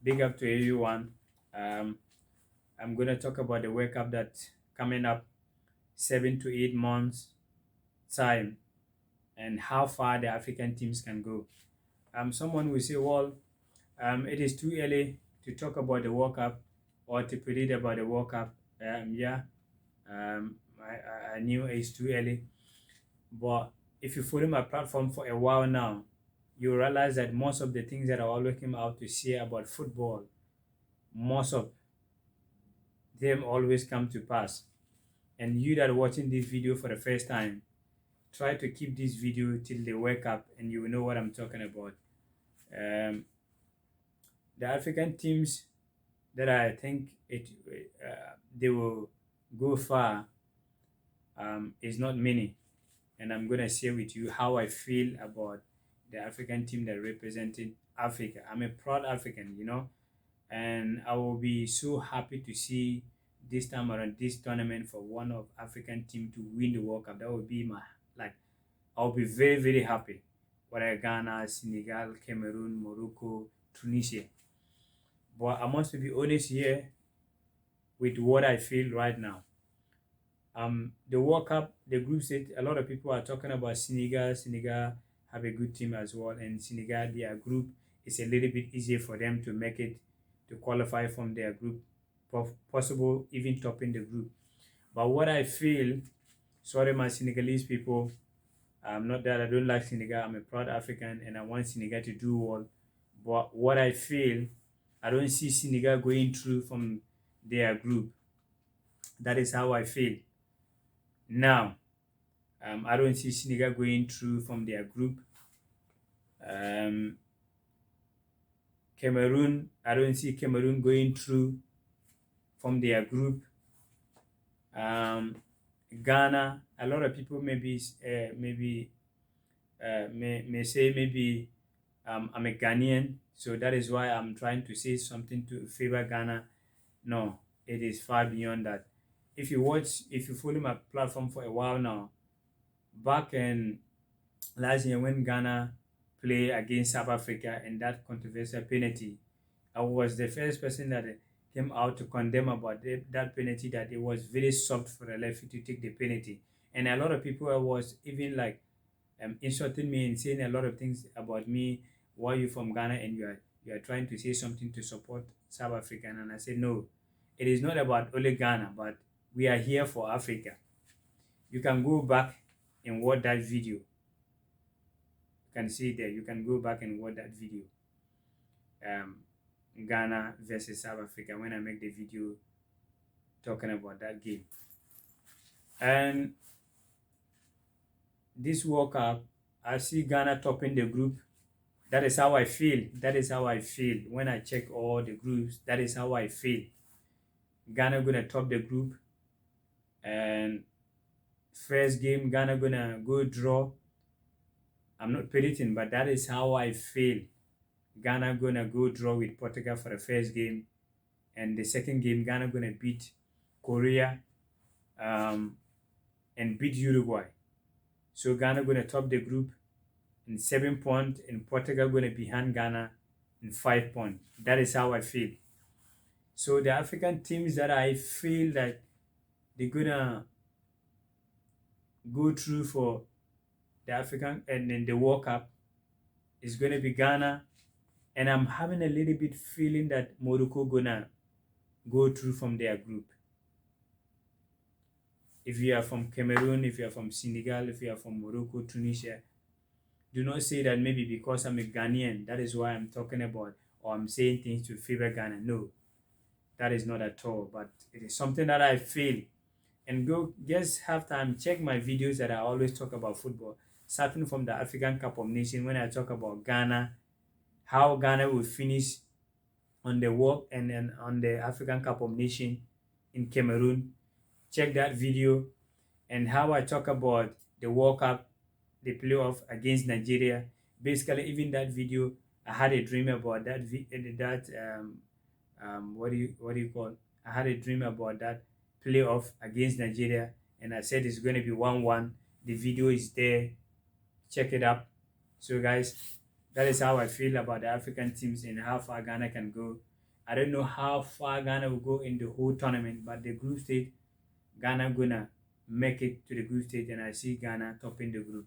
Big up to everyone. Um, I'm gonna talk about the World Cup that's coming up 7 to 8 months time and how far the African teams can go. Someone will say, well, it is too early to talk about the World Cup or to predict about the World Cup. Yeah, I knew it's too early, but if you follow my platform for a while now, you realize that most of the things that I always came out to say about football, most of them always come to pass. And you that are watching this video for the first time, try to keep this video till they wake up and you will know what I'm talking about. Um, the African teams that I think they will go far is not many, and I'm gonna share with you how I feel about the African team that represented Africa. I'm a proud African, and I will be so happy to see this time around this tournament for one of African team to win the World Cup. That would be my like I'll be very very happy. Whether Ghana, Senegal, Cameroon, Morocco, Tunisia. But I must be honest here with what I feel right now. The World Cup, the group stage, a lot of people are talking about Senegal. Senegal have a good team as well, and Senegal, their group is a little bit easier for them to make it to qualify from their group, possible even topping the group. But what I feel, sorry, my Senegalese people, not that I don't like Senegal. I'm a proud African, and I want Senegal to do well. But what I feel, I don't see Senegal going through from their group. That is how I feel. Now, I don't see Senegal going through from their group. Cameroon, I don't see Cameroon going through from their group. Ghana, a lot of people may say maybe I'm a Ghanaian, so that is why I'm trying to say something to favor Ghana. No, it is far beyond that. If you follow my platform for a while now, back in last year when Ghana played against South Africa in that controversial penalty, I was the first person that came out to condemn about that penalty, that it was very soft for the referee to take the penalty. And a lot of people was even like insulting me and saying a lot of things about me. Why are you from Ghana and you are trying to say something to support South Africa? And I said, no, it is not about only Ghana, but we are here for Africa. You can go back and watch that video. You can see there. You can go back and watch that video. Ghana versus South Africa, when I make the video talking about that game. And this World Cup, I see Ghana topping the group. That is how I feel. That is how I feel. When I check all the groups, that is how I feel. Ghana gonna top the group. And first game, Ghana gonna go draw. I'm not predicting, but that is how I feel. Ghana gonna go draw with Portugal for the first game, and the second game Ghana gonna beat Korea and beat Uruguay. So Ghana gonna top the group in 7 points, and Portugal gonna behind Ghana in 5 points. That is how I feel. So the African teams that I feel that they're gonna go through for the African and then the World Cup is gonna be Ghana. And I'm having a little bit feeling that Morocco gonna go through from their group. If you are from Cameroon, if you are from Senegal, if you are from Morocco, Tunisia, do not say that maybe because I'm a Ghanaian, that is why I'm talking about or I'm saying things to favor Ghana. No, that is not at all. But it is something that I feel. And go just have time, check my videos that I always talk about football, starting from the African Cup of Nations when I talk about Ghana, how Ghana will finish on the World and then on the African Cup of Nations in Cameroon. Check that video, and how I talk about the World Cup, the playoff against Nigeria. Basically, even that video, I had a dream about that. What do you call? I had a dream about that playoff against Nigeria, and I said it's going to be 1-1. The video is there. Check it up. So guys, that is how I feel about the African teams and how far Ghana can go. I don't know how far Ghana will go in the whole tournament, but the group stage, Ghana gonna make it to the group stage, and I see Ghana topping the group.